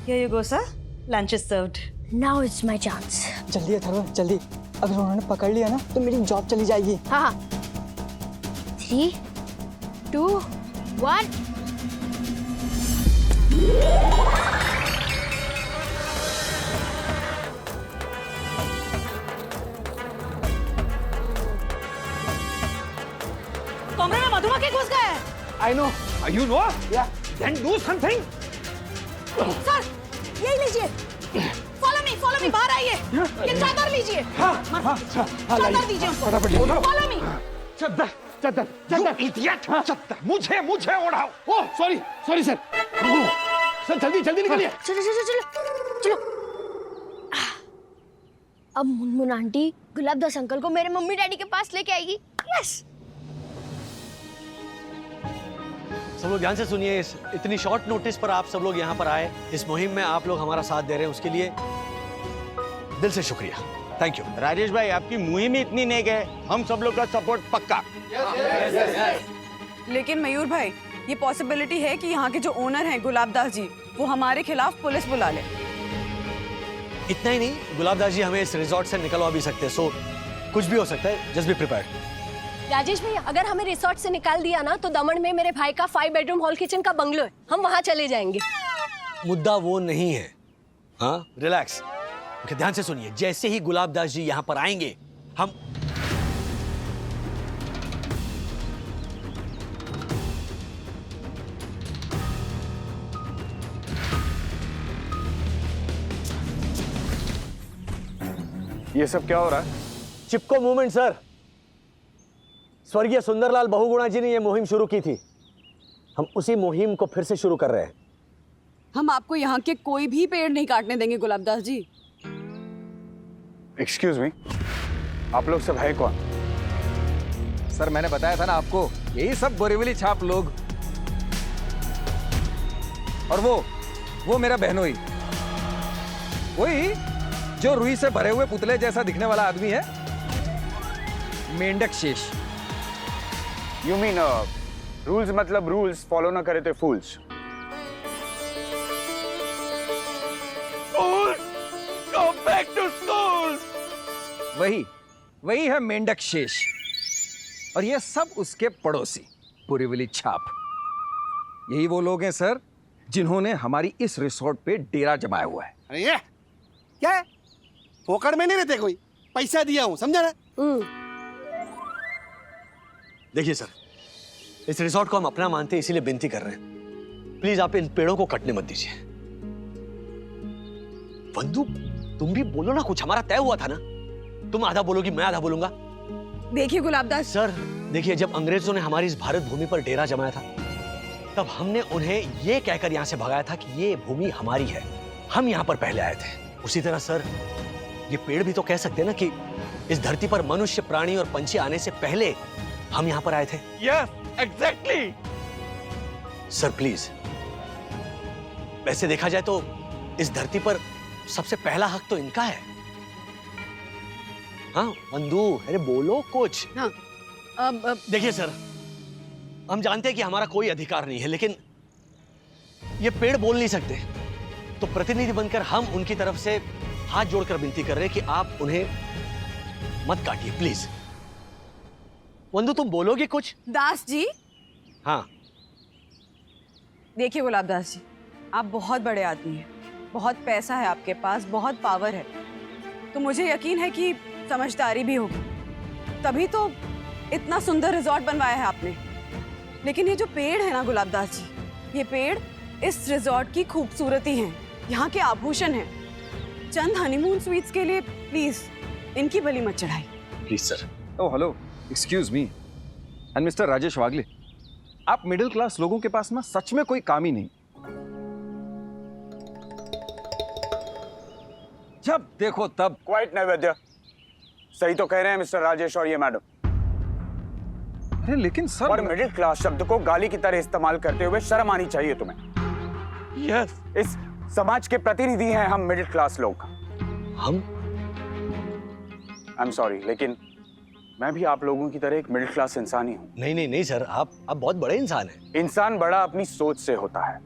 Here you go, sir. Lunch is served. Now it's my chance. जल्दी अथर्व जल्दी, अगर उन्होंने पकड़ लिया ना तो मेरी जॉब चली जाएगी। हाँ 3, 2, 1. कमरे में मधुमक्खी घुस गए हैं। I know. You know? Yeah. Then do something. Sir, यही लीजिए। Follow me, बाहर आइए। ये चादर लीजिए। चादर दीजिए उनको। Follow me. चद्दर, चद्दर, चद्दर, idiot! चद्दर, मुझे ओढ़ाओ। Oh sorry sir. सर जल्दी निकलिए। चलो। अब मुनमुन आंटी गुलाब दास अंकल को मेरे मम्मी डैडी के पास लेके आएगी। यस। सब लोग ध्यान से सुनिए, इतनी शॉर्ट नोटिस पर आप सब लोग यहाँ पर आए, इस मुहिम में आप लोग हमारा साथ दे रहे हैं, उसके लिए दिल से शुक्रिया। Thank you. राजेश भाई, आपकी मुहिम ही इतनी नेक है, हम सब लोग का सपोर्ट पक्का। लेकिन मयूर भाई, ये पॉसिबिलिटी है कि यहाँ के जो ओनर हैं गुलाब दास जी, वो हमारे खिलाफ पुलिस बुला ले। इतना ही नहीं, गुलाब दास जी हमें इस रिजॉर्ट से निकलवा भी सकते हैं, सो कुछ भी हो सकता है, जस्ट बी प्रिपेयर्ड। राजेश भैया, अगर हमें रिसोर्ट से निकाल दिया ना तो दमन में मेरे भाई का 5 बेडरूम हॉल किचन का बंगलो है, हम वहाँ चले जाएंगे। मुद्दा वो नहीं है। हाँ, रिलैक्स। ओके, ध्यान से सुनिए, जैसे ही गुलाब दास जी यहाँ पर आएंगे, हम ये सब क्या हो रहा है? चिपको मूवमेंट सर। स्वर्गीय सुंदरलाल बहुगुणा जी ने यह मुहिम शुरू की थी, हम उसी मुहिम को फिर से शुरू कर रहे हैं। हम आपको यहाँ के कोई भी पेड़ नहीं काटने देंगे गुलाब दास जी। एक्सक्यूज मी, आप लोग सब है कौन? सर मैंने बताया था ना आपको, यही सब बोरीवली छाप लोग। और वो मेरा बहनोई, वही जो रुई से भरे हुए पुतले जैसा दिखने वाला आदमी है, मेंढक शेष। यू मीन रूल्स मतलब रूल्स फॉलो ना करे तो फूल्स। Go back to school! वही है मेंढक शेष, और ये सब उसके पड़ोसी बोरीवली छाप। यही वो लोग हैं सर जिन्होंने हमारी इस रिसोर्ट पे डेरा जमाया हुआ है। अरे ये क्या है? फोकट में नहीं रहते, कोई पैसा दिया हूं, समझा ना? देखिए सर, इस रिसोर्ट को हम अपना मानते हैं, इसीलिए विनती कर रहे हैं, प्लीज आप इन पेड़ों को कटने मत दीजिए। बंधु, तुम भी बोलो ना कुछ, हमारा तय हुआ था ना, तुम आधा बोलोगी मैं आधा बोलूंगा। देखिए गुलाब दास सर देखिए, जब अंग्रेजों ने हमारी इस भारत भूमि पर डेरा जमाया था, तब हमने उन्हें यह कहकर यहां से भगाया था कि ये भूमि हमारी है, हम यहां पर पहले आए थे। उसी तरह सर, ये पेड़ भी तो कह सकते हैं ना कि इस धरती पर मनुष्य, प्राणी और पंछी आने से पहले हम यहां पर आए थे। Yes, exactly. सर प्लीज, वैसे देखा जाए तो इस धरती पर सबसे पहला हक तो इनका है। हाँ बंधु, अरे बोलो कुछ। हाँ, अब देखिए सर, हम जानते हैं कि हमारा कोई अधिकार नहीं है, लेकिन ये पेड़ बोल नहीं सकते, तो प्रतिनिधि बनकर हम उनकी तरफ से हाथ जोड़कर विनती कर रहे हैं कि आप उन्हें मत काटिए प्लीज। बंधु तुम बोलोगे कुछ? दास जी, हाँ देखिए गुलाब दास जी, आप बहुत बड़े आदमी हैं, बहुत पैसा है आपके पास, बहुत पावर है, तो मुझे यकीन है कि समझदारी भी होगी, तभी तो इतना सुंदर रिजॉर्ट बनवाया है आपने। लेकिन ये जो पेड़ है ना गुलाब दास जी, ये पेड़ इस रिजॉर्ट की खूबसूरती हैं, यहाँ के आभूषण हैं। चंद हनीमून स्वीट्स के लिए प्लीज इनकी बलि मत चढ़ाई। Please sir. Oh hello, excuse me and mister Rajesh Wagle, आप मिडिल क्लास लोगों के पास ना सच में कोई काम ही नहीं। जब देखो तब क्वाइट नैवेद्य, सही तो कह रहे हैं मिस्टर राजेश और ये मैडम। अरे लेकिन सर, और मिडिल क्लास शब्द को गाली की तरह इस्तेमाल करते हुए शर्म आनी चाहिए तुम्हें। यस, इस समाज के प्रतिनिधि हैं हम मिडिल क्लास लोग। हम? आई एम सॉरी, लेकिन मैं भी आप लोगों की तरह एक मिडिल क्लास इंसान ही हूँ। नहीं नहीं नहीं सर, आप बहुत बड़े इंसान हैं। इंसान बड़ा अपनी सोच से होता है।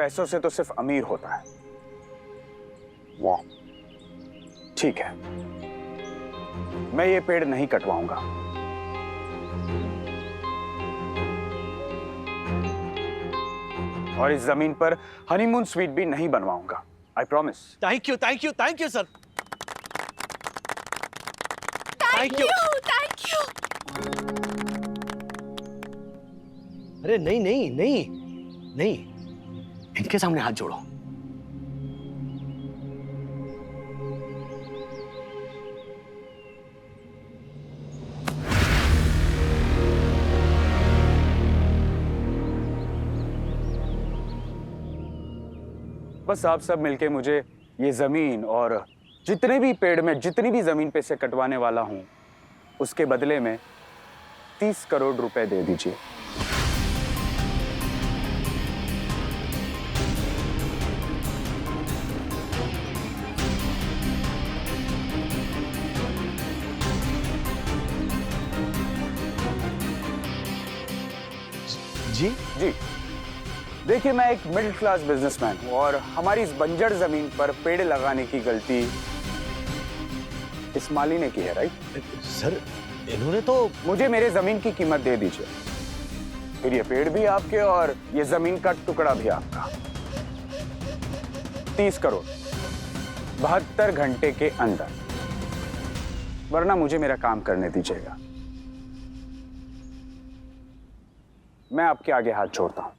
पैसों से तो सिर्फ अमीर होता है। वाह, ठीक है, मैं ये पेड़ नहीं कटवाऊंगा। और इस जमीन पर हनीमून स्वीट भी नहीं बनवाऊंगा। I promise. Thank you thank you thank you sir. Thank you. अरे नहीं नहीं नहीं नहीं, इनके सामने हाथ जोड़ो। बस आप सब मिलके मुझे ये जमीन और जितने भी पेड़ में जितनी भी जमीन पे से कटवाने वाला हूं, उसके बदले में 30 करोड़ रुपए दे दीजिए। जी जी, देखिए, मैं एक मिडिल क्लास बिजनेसमैन हूं और हमारी इस बंजर जमीन पर पेड़ लगाने की गलती इस माली ने की है, राइट? सर, इन्होंने तो मुझे मेरे जमीन की कीमत दे दीजिए, फिर ये पेड़ भी आपके और ये जमीन का टुकड़ा भी आपका। 30 करोड़ 72 घंटे के अंदर, वरना मुझे मेरा काम करने दीजिएगा। मैं आपके आगे हाथ जोड़ता हूं।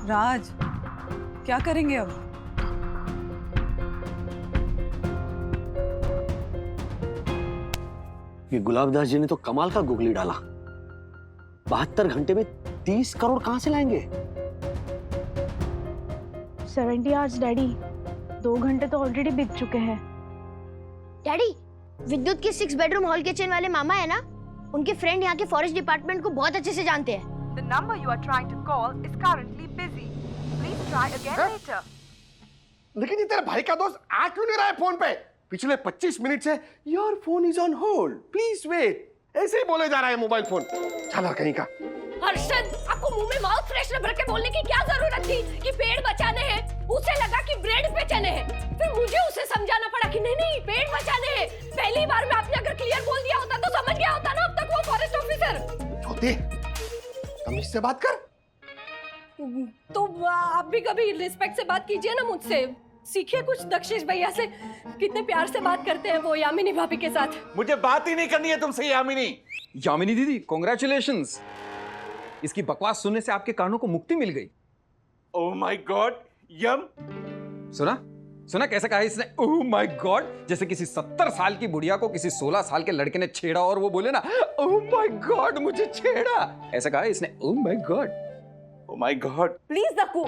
राज, क्या करेंगे अब? ये गुलाबदास जी ने तो कमाल का गुगली डाला। 72 घंटे में 30 करोड़ कहां से लाएंगे? 70 आवर्स डैडी, 2 घंटे तो ऑलरेडी बीत चुके हैं। डैडी, विद्युत के 6 बेडरूम हॉल किचन वाले मामा है ना, उनके फ्रेंड यहाँ के फॉरेस्ट डिपार्टमेंट को बहुत अच्छे से जानते हैं। The number you are trying to call is currently busy. Please try again later. लेकिन ये तेरे भाई का दोस्त आ क्यों नहीं रहा है फोन पे? पिछले 25 मिनट से your phone is on hold, please wait, ऐसे ही बोले जा रहा है मोबाइल फोन। चला कहीं का। हर्षद, आपको मुंह में माउथ फ्रेशनर भर के बोलने की क्या जरूरत थी कि पेड़ बचाने हैं? उसे लगा कि ब्रेड बेचने हैं। फिर मुझे उसे समझाना पड़ा कि नहीं नहीं, पेड़ बचाने हैं। पहली बार में आपने अगर क्लियर बोल दिया होता तो समझ गया होता ना अब तक वो फॉरेस्ट ऑफिसर। छोटे, तमीज से बात कर। तो आप भी कभी रिस्पेक्ट से बात कीजिए ना मुझसे। सीखिए कुछ दक्षेश भैया से, कितने प्यार से बात करते हैं वो यामिनी भाभी के साथ। मुझे बात ही नहीं करनी है तुमसे यामिनी। यामिनी दीदी, कॉन्ग्रेचुलेशंस, इसकी बकवास सुनने से आपके कानों को मुक्ति मिल गई। ओह माय गॉड, यम। सुना सुना कैसे कहा इसने ओह माय गॉड, जैसे किसी 70 साल की बुढ़िया को किसी 16 साल के लड़के ने छेड़ा और वो बोले ना ओह माय गॉड मुझे छेड़ा, ऐसा कहा इसने oh my God. Oh my God. Please Dakku,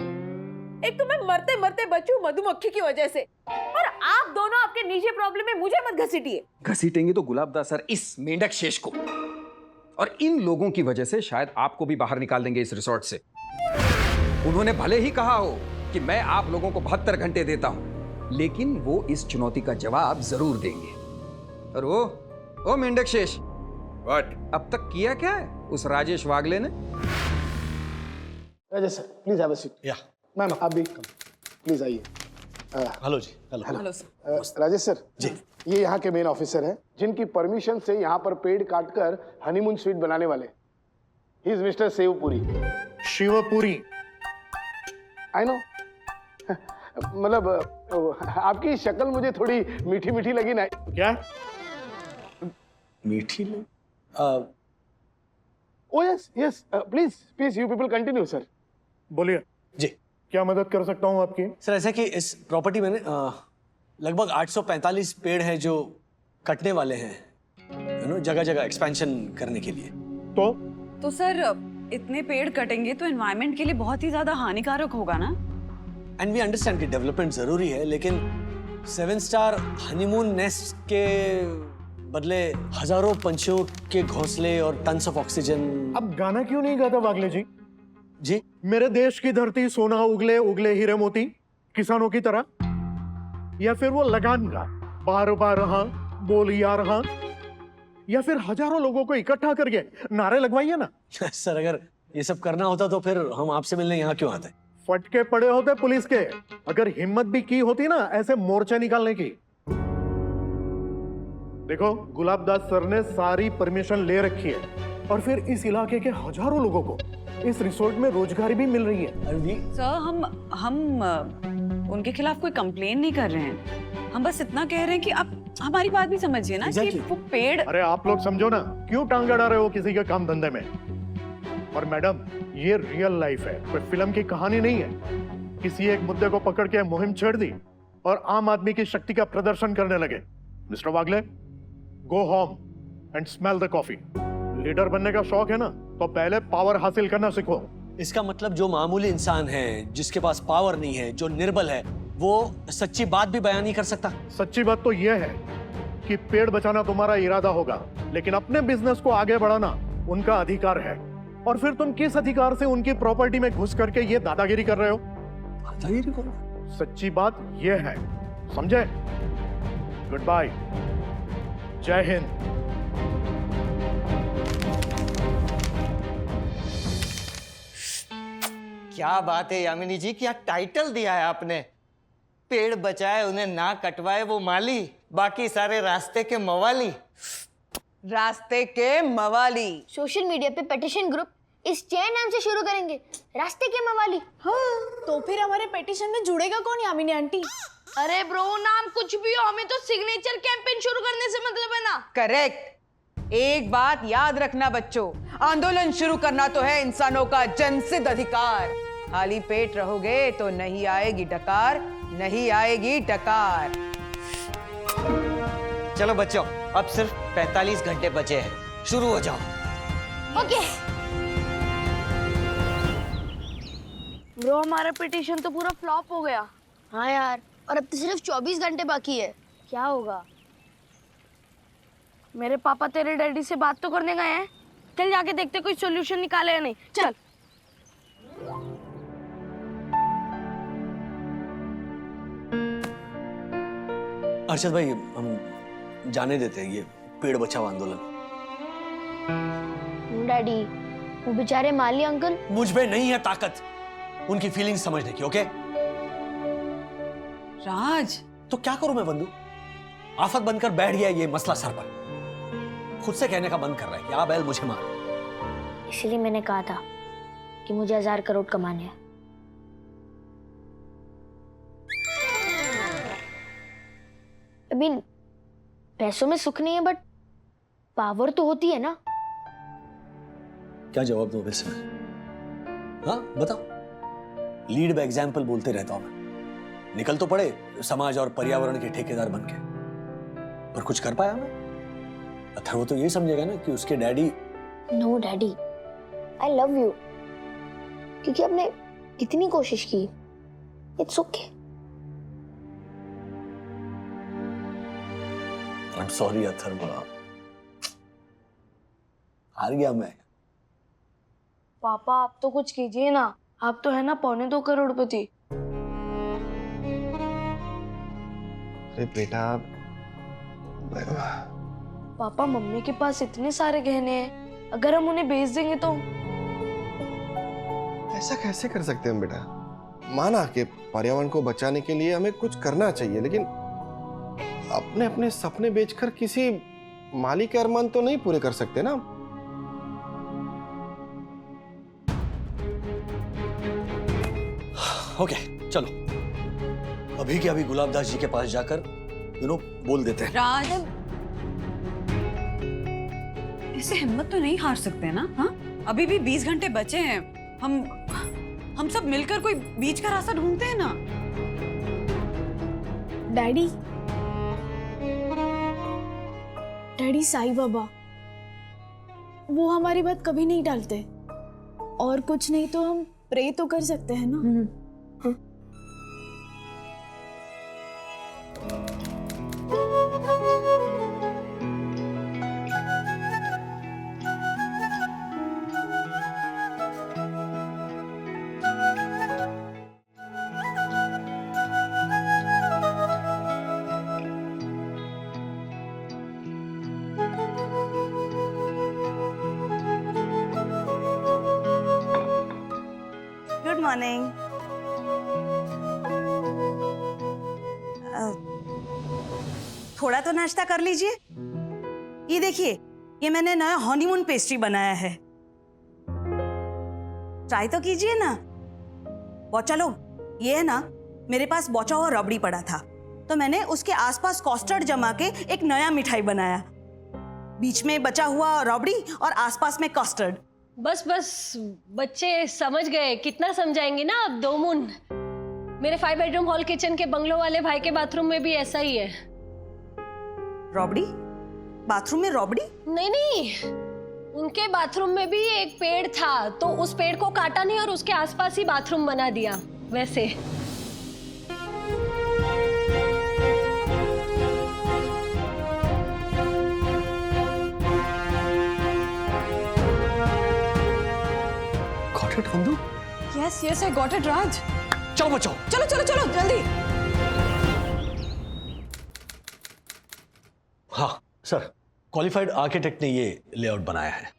एक तो मैं मरते मरते बचूं मधुमक्खी की वजह से, और आप दोनों आपके निजी प्रॉब्लम में मुझे मत घसीटिए। घसीटेंगे तो गुलाबदास सर इस मेंढक शेष को, और इन लोगों की वजह से शायद आपको भी बाहर निकाल देंगे इस रिसोर्ट से। उन्होंने भले ही कहा हो कि मैं आप लोगों को 72 घंटे देता हूं, लेकिन वो इस चुनौती का जवाब जरूर देंगे। और वो मेंढक शेष, व्हाट? अब तक किया क्या है उस राजेश वागले ने? Rajesh sir, please have a seat. या मैम, आप भी प्लीज आइए। Hello ji. Hello hello sir. Rajesh sir ji, ये यहाँ के मेन ऑफिसर हैं जिनकी परमिशन से यहाँ पर पेड़ काटकर हनीमून स्वीट बनाने वाले। He is mister Shivpuri. Shivpuri? I know. मतलब आपकी शक्ल मुझे थोड़ी मीठी मीठी लगी ना। क्या मीठी ले? ओ yes yes, please please you people continue sir. बोलिए जी, क्या मदद कर सकता हूँ आपकी? सर ऐसा कि इस प्रॉपर्टी में लगभग 845 पेड़ हैं जो कटने वाले हैं, जगह जगह एक्सपेंशन करने के लिए। तो सर इतने पेड़ कटेंगे तो एनवायरनमेंट के लिए बहुत ही ज्यादा हानिकारक होगा ना। एंड वी अंडरस्टैंड कि डेवलपमेंट जरूरी है, लेकिन 7 स्टार हनीमून नेस्ट के बदले हजारों पंछियों के घोंसले और टन्स ऑफ ऑक्सीजन। अब गाना क्यों नहीं गाता वागले जी? जी, मेरे देश की धरती सोना उगले उगले हीरे मोती, किसानों की तरह। या फिर वो लगान गा, बार बार हाँ बोल यार हाँ। या फिर हजारों लोगों को इकट्ठा करके नारे लगवाइए ना। सर अगर ये सब करना होता तो फिर हम आपसे मिलने यहाँ क्यों आते? फटके पड़े होते पुलिस के, अगर हिम्मत भी की होती ना ऐसे मोर्चे निकालने की। देखो गुलाबदास सर ने सारी परमिशन ले रखी है और फिर इस इलाके के हजारों लोगों को इस रिसोर्ट में रोजगारी भी मिल रही है। सर हम उनके खिलाफ कोई कंप्लेन नहीं कर रहे हैं, हम बस इतना कह रहे हैं कि आप हमारी बात भी समझिए ना कि वो पेड़। अरे आप लोग समझो ना, क्यों टांग अड़ा रहे हो किसी के काम धंधे में? और मैडम ये रियल लाइफ है, कोई फिल्म की कहानी नहीं है। किसी एक मुद्दे को पकड़ के मुहिम छेड़ दी और आम आदमी की शक्ति का प्रदर्शन करने लगे। Mister Wagle, go home and smell the coffee. Leader बनने का शौक है ना, तो पहले पावर हासिल करना सीखो। इसका मतलब जो मामूली इंसान है, जिसके पास पावर नहीं है, जो निर्बल है, वो सच्ची बात भी बयान नहीं कर सकता। सच्ची बात तो यह है कि पेड़ बचाना तुम्हारा इरादा होगा, लेकिन अपने बिजनेस को आगे बढ़ाना उनका अधिकार है। और फिर तुम किस अधिकार से उनकी प्रॉपर्टी में घुस करके ये दादागिरी कर रहे हो? दादागिरी करो? सच्ची बात यह है, समझे? गुड बाय, जय हिंद। क्या बात है यामिनी जी, क्या टाइटल दिया है आपने। पेड़ बचाए उन्हें ना कटवाए वो माली, बाकी सारे रास्ते के मवाली। रास्ते के मवाली। सोशल मीडिया पे पेटिशन ग्रुप इस चैन नाम से शुरू करेंगे, रास्ते के मवाली। हाँ, तो फिर हमारे पेटिशन में जुड़ेगा कौन यामिनी आंटी? अरे ब्रो, नाम कुछ भी हो, हमें तो सिग्नेचर कैंपेन शुरू करने से मतलब है ना। करेक्ट। एक बात याद रखना बच्चों, आंदोलन शुरू करना तो है इंसानों का जनसिद्ध अधिकार। खाली पेट रहोगे तो नहीं आएगी डकार, नहीं आएगी डकार। चलो बच्चों, अब सिर्फ 45 घंटे बचे हैं, शुरू हो जाओ। ओके। ब्रो, हमारा पिटीशन तो पूरा फ्लॉप हो गया। हाँ यार, और अब तो सिर्फ 24 घंटे बाकी है। क्या होगा? मेरे पापा तेरे डैडी से बात तो करने गए हैं, चल जाके देखते कोई सॉल्यूशन निकाले या नहीं। चल। अर्षद भाई, हम जाने देते हैं ये पेड़ बचाओ आंदोलन। डैडी, वो बेचारे माली अंकल। मुझ में नहीं है ताकत उनकी फीलिंग्स समझने की। ओके राज, तो क्या करूं मैं बंधु? आफत बनकर बैठ गया ये मसला सर पर, खुद से कहने का बंद कर रहा है कि आ बैल मुझे मार। इसलिए मैंने कहा था कि मुझे 1000 करोड़ कमाने हैं। अभी पैसों में सुख नहीं है, बट पावर तो होती है ना। क्या जवाब दूं वैसे? हाँ बताओ। लीड बाय एग्जाम्पल बोलते रहता हूं मैं। निकल तो पड़े समाज और पर्यावरण के ठेकेदार बनके, पर कुछ कर पाया मैं? अथर्व तो ये समझेगा ना कि उसके daddy. No daddy, I love you. क्योंकि आपने कितनी कोशिश की, it's okay. I am sorry Atharv, हार गया मैं। पापा, आप तो कुछ कीजिए ना, आप तो है ना 2.25 करोड़पति। अरे बेटा, पापा, मम्मी के पास इतने सारे गहने हैं, अगर हम उन्हें बेच देंगे तो? ऐसा कैसे कर सकते हैं हम बेटा? माना कि पर्यावरण को बचाने के लिए हमें कुछ करना चाहिए, लेकिन अपने अपने सपने बेचकर किसी माली के अरमान तो नहीं पूरे कर सकते ना। ओके चलो, अभी के अभी गुलाबदास जी के पास जाकर बोल देते हैं। राज, ऐसे हिम्मत तो नहीं हार सकते ना। हाँ, अभी भी 20 घंटे बचे हैं। हम सब मिलकर कोई बीच का रास्ता ढूंढते हैं ना। डैडी, डैडी, साईं बाबा वो हमारी बात कभी नहीं टालते, और कुछ नहीं तो हम प्रे तो कर सकते हैं ना। मॉर्निंग। थोड़ा तो नाश्ता कर लीजिए। ये देखिए, ये मैंने नया हनीमून पेस्ट्री बनाया है, ट्राई तो कीजिए ना। बोचा लो, ये है ना, मेरे पास बोचा हुआ रबड़ी पड़ा था, तो मैंने उसके आसपास कस्टर्ड जमा के एक नया मिठाई बनाया। बीच में बचा हुआ रबड़ी और आसपास में कस्टर्ड। बस बस बच्चे समझ गए, कितना समझाएंगे ना अब। दो मुन, मेरे 5 बेडरूम हॉल किचन के बंगलो वाले भाई के बाथरूम में भी ऐसा ही है। रबड़ी? बाथरूम में रबड़ी? नहीं नहीं, उनके बाथरूम में भी एक पेड़ था, तो उस पेड़ को काटा नहीं और उसके आसपास ही बाथरूम बना दिया वैसे। Got it, Andu? Yes yes I got it Raj. चलो बच्चों, चलो चलो चलो जल्दी। हाँ सर, क्वालिफाइड आर्किटेक्ट ने ये लेआउट बनाया है।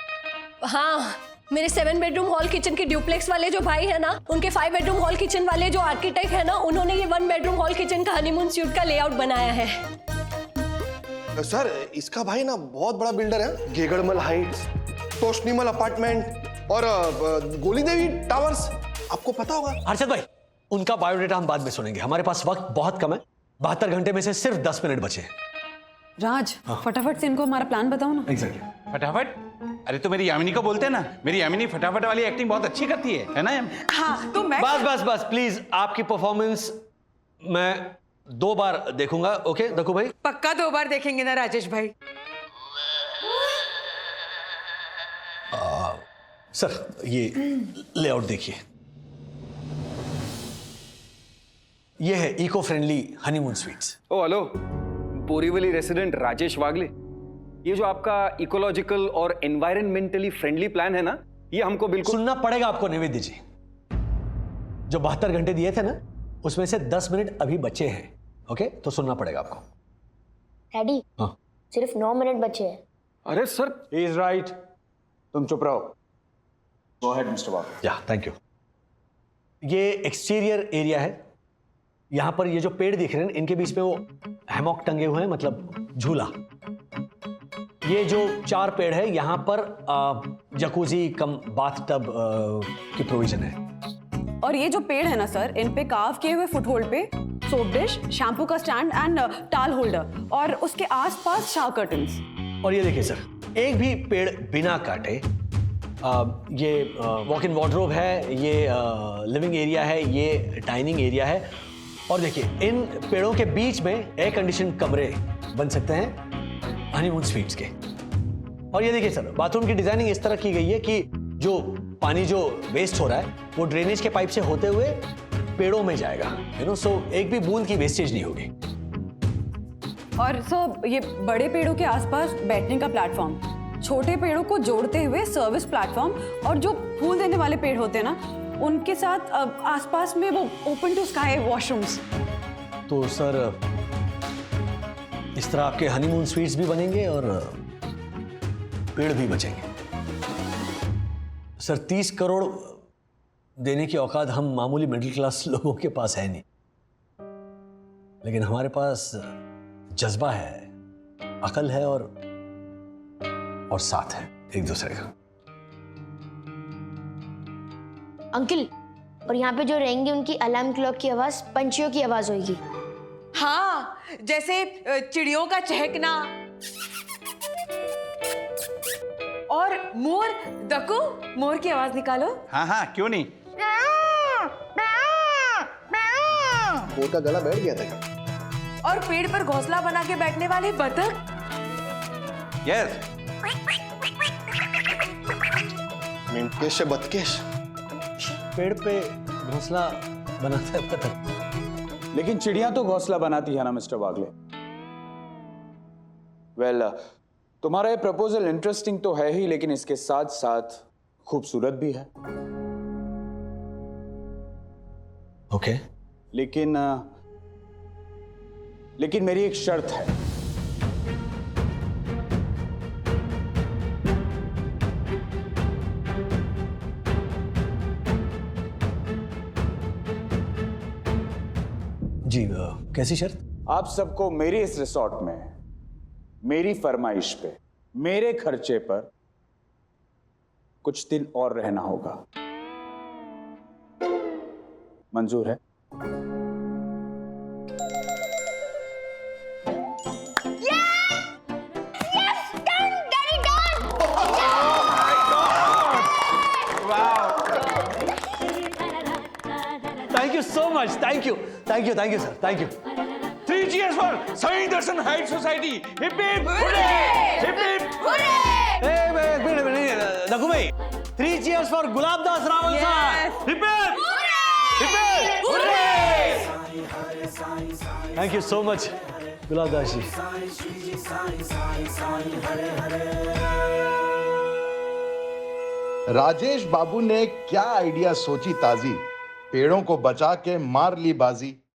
हाँ, मेरे 7 बेडरूम हॉल किचन के ड्यूप्लेक्स वाले जो भाई है ना, उनके 5 बेडरूम हॉल किचन वाले जो आर्किटेक्ट है ना, उन्होंने ये 1 बेडरूम हॉल किचन का हनीमून सूट का लेआउट बनाया है। सर, इसका भाई ना बहुत बड़ा बिल्डर है। गेगड़मल हाइट्स, तोशनीमल अपार्टमेंट और गोली देवी टावर्स, आपको पता होगा। हर्षद भाई, उनका बायोडेटा हम बाद में सुनेंगे, हमारे पास वक्त बहुत कम है। 72 घंटे में से सिर्फ 10 मिनट बचे हैं। राज, फटाफट से इनको हमारा प्लान बताओ ना। एग्जैक्टली। फटाफट? अरे तो मेरी यामिनी को बोलते हैं ना, मेरी यामिनी फटाफट वाली एक्टिंग बहुत अच्छी करती है ना? हाँ, तो मैं बस बस बस प्लीज, आपकी परफॉर्मेंस मैं 2 बार देखूंगा। ओके दक्कू भाई? पक्का 2 बार देखेंगे ना राजेश भाई। सर, ये लेआउट देखिए, ये है इको फ्रेंडली हनीमून स्वीट्स। ओ हेलो, बोरीवली रेसिडेंट राजेश वागले। ये जो आपका इकोलॉजिकल और एनवायरमेंटली फ्रेंडली प्लान है ना, ये हमको बिल्कुल सुनना पड़ेगा आपको निवेदित जी। जो 72 घंटे दिए थे ना, उसमें से 10 मिनट अभी बचे हैं। ओके, तो सुनना पड़ेगा आपको। डैडी, हाँ, सिर्फ 9 मिनट बचे हैं। अरे सर, ही इज राइट, तुम चुप रहो। गो अहेड मिस्टर वागले। या थैंक यू। ये एक्सटीरियर एरिया है। यहां पर ये जो पेड़ दिख रहे हैं, इनके बीच में वो हैमॉक टंगे हुए हैं, मतलब झूला। ये जो 4 पेड़ है, यहां पर जकूजी कम बाथटब की प्रोविजन है। और ये जो पेड़ है ना सर, इन पे कार्व किए हुए फुटहोल्ड पे सोप डिश, शैम्पू का स्टैंड एंड टाल होल्डर, और उसके आसपास शावर कर्टन्स। और ये देखिए सर, एक भी पेड़ बिना काटे, ये वॉक इन वार्डरोब है, ये लिविंग एरिया है, ये डाइनिंग एरिया है। और देखिए, इन पेड़ों के बीच में एयर कंडीशन कमरे बन सकते हैं हनीमून स्वीट्स के। और ये देखिए सर, बाथरूम की डिजाइनिंग इस तरह की गई है कि जो पानी जो वेस्ट हो रहा है, वो ड्रेनेज के पाइप से होते हुए पेड़ों में जाएगा, यू नो, सो एक भी बूंद की वेस्टेज नहीं होगी। और सर, ये बड़े पेड़ों के आसपास बैठने का प्लेटफॉर्म, छोटे पेड़ों को जोड़ते हुए सर्विस प्लेटफॉर्म, और जो फूल देने वाले पेड़ होते हैं ना, उनके साथ आसपास में वो ओपन टू स्काई वॉशरूम्स। तो सर, इस तरह आपके हनीमून स्वीट्स भी बनेंगे और पेड़ भी बचेंगे। सर, 30 करोड़ देने की औकात हम मामूली मिडिल क्लास लोगों के पास है नहीं, लेकिन हमारे पास जज्बा है, अकल है और साथ है एक दूसरे का। अंकल, और यहाँ पे जो रहेंगे उनकी अलार्म क्लॉक की आवाज पंछियों की आवाज होगी। हाँ, जैसे चिड़ियों का चहकना। और मोर, दक्कू, मोर की आवाज निकालो। हाँ हाँ, क्यों नहीं। मोर का गला बैठ गया था। और पेड़ पर घोंसला बना के बैठने वाले बतख। यस, मिनकेश से बतकेश। पेड़ पे घोंसला बनाता है बतख, लेकिन चिड़िया तो घोंसला बनाती है ना मिस्टर वागले। वेल, तुम्हारा ये प्रपोजल इंटरेस्टिंग तो है ही, लेकिन इसके साथ साथ खूबसूरत भी है। ओके। लेकिन मेरी एक शर्त है। कैसी शर्त? आप सबको मेरे इस रिसोर्ट में मेरी फरमाइश पे मेरे खर्चे पर कुछ दिन और रहना होगा। मंजूर है? Thank you so much, thank you sir, thank you. 3 cheers for Sai Darshan height society. Hip hip hurray! Hip hip hurray! Raghu भाई, 3 cheers for गुलाब दास रावल साहब। Hip hip hurray! Thank you so much Gulab Das ji. Rajesh Babu ने क्या आइडिया सोची ताजी, पेड़ों को बचा के मार ली बाजी।